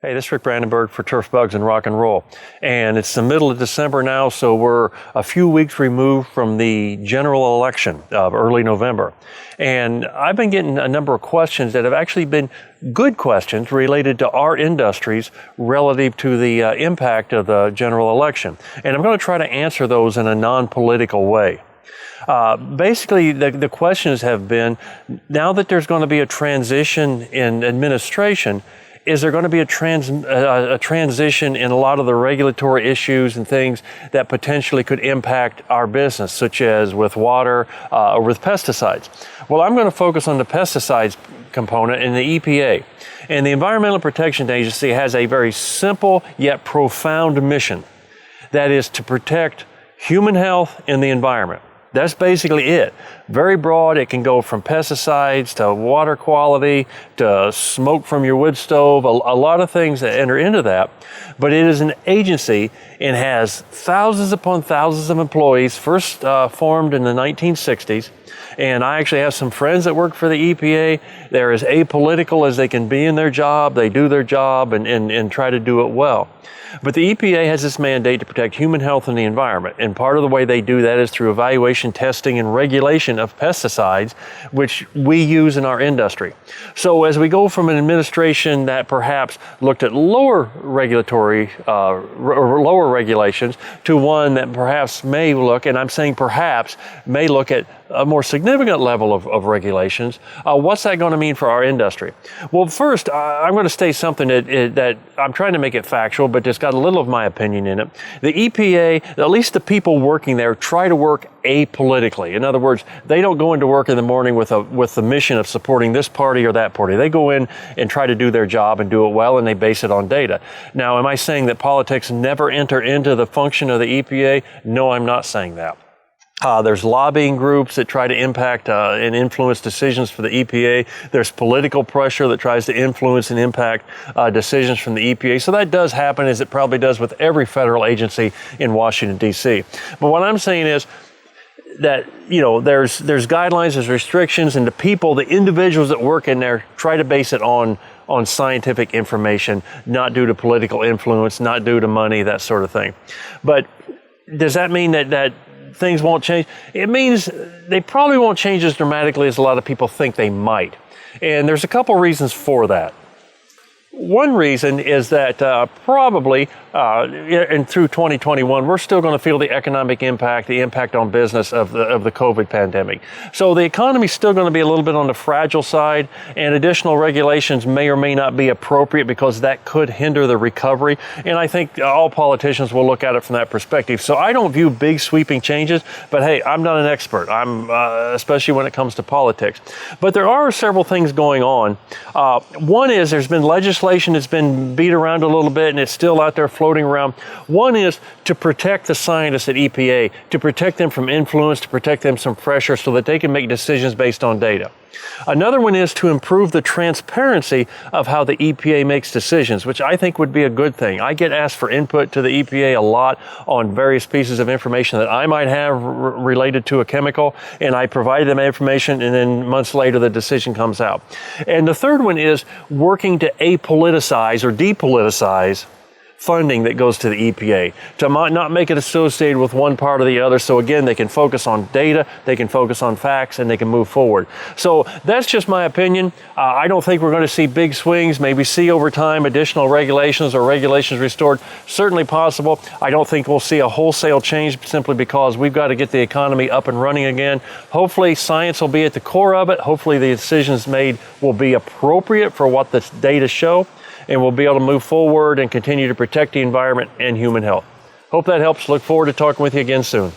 Hey, this is Rick Brandenburg for Turf Bugs and Rock and Roll. And it's the middle of December now, so we're a few weeks removed from the general election of early November. And I've been getting a number of questions that have actually been good questions related to our industries relative to the impact of the general election. And I'm going to try to answer those in a non-political way. Basically, the questions have been, now that there's going to be a transition in administration, is there going to be a transition in a lot of the regulatory issues and things that potentially could impact our business, such as with water or with pesticides? Well, I'm going to focus on the pesticides component in the EPA. And the Environmental Protection Agency has a very simple yet profound mission. That is to protect human health and the environment. That's basically it. Very broad. It can go from pesticides to water quality to smoke from your wood stove, a lot of things that enter into that. But it is an agency and has thousands upon thousands of employees, first formed in the 1960s. And I actually have some friends that work for the EPA. They're as apolitical as they can be in their job. They do their job and try to do it well. But the EPA has this mandate to protect human health and the environment. And part of the way they do that is through evaluation, testing, and regulation of pesticides, which we use in our industry. So as we go from an administration that perhaps looked at lower regulatory, or lower regulations, to one that perhaps may look, and I'm saying perhaps, may look at a more significant level of regulations, what's that going to mean for our industry? Well, first, I'm going to state something that I'm trying to make it factual, but it's got a little of my opinion in it. The EPA, at least the people working there, try to work apolitically. In other words, they don't go into work in the morning with the mission of supporting this party or that party. They go in and try to do their job and do it well, and they base it on data. Now, am I saying that politics never enter into the function of the EPA? No, I'm not saying that. There's lobbying groups that try to impact and influence decisions for the EPA. There's political pressure that tries to influence and impact decisions from the EPA. So that does happen, as it probably does with every federal agency in Washington, D.C. But what I'm saying is that, there's guidelines, there's restrictions, and the individuals that work in there try to base it on scientific information, not due to political influence, not due to money, that sort of thing. But does that mean that things won't change? It means they probably won't change as dramatically as a lot of people think they might. And there's a couple reasons for that. One reason is that probably and through 2021, we're still going to feel the economic impact, the impact on business of the COVID pandemic. So the economy is still going to be a little bit on the fragile side, and additional regulations may or may not be appropriate because that could hinder the recovery. And I think all politicians will look at it from that perspective. So I don't view big sweeping changes, but hey, I'm not an expert. I'm especially when it comes to politics. But there are several things going on. One is there's been legislation that's been beat around a little bit, and it's still out there floating around. One is to protect the scientists at EPA, to protect them from influence, to protect them from pressure so that they can make decisions based on data. Another one is to improve the transparency of how the EPA makes decisions, which I think would be a good thing. I get asked for input to the EPA a lot on various pieces of information that I might have related to a chemical, and I provide them information, and then months later the decision comes out. And the third one is working to apoliticize or depoliticize funding that goes to the EPA, to not make it associated with one part or the other. So again, they can focus on data, they can focus on facts, and they can move forward. So that's just my opinion. I don't think we're going to see big swings, maybe see over time additional regulations or regulations restored. Certainly possible. I don't think we'll see a wholesale change simply because we've got to get the economy up and running again. Hopefully science will be at the core of it. Hopefully the decisions made will be appropriate for what the data show, and we'll be able to move forward and continue to protect the environment and human health. Hope that helps. Look forward to talking with you again soon.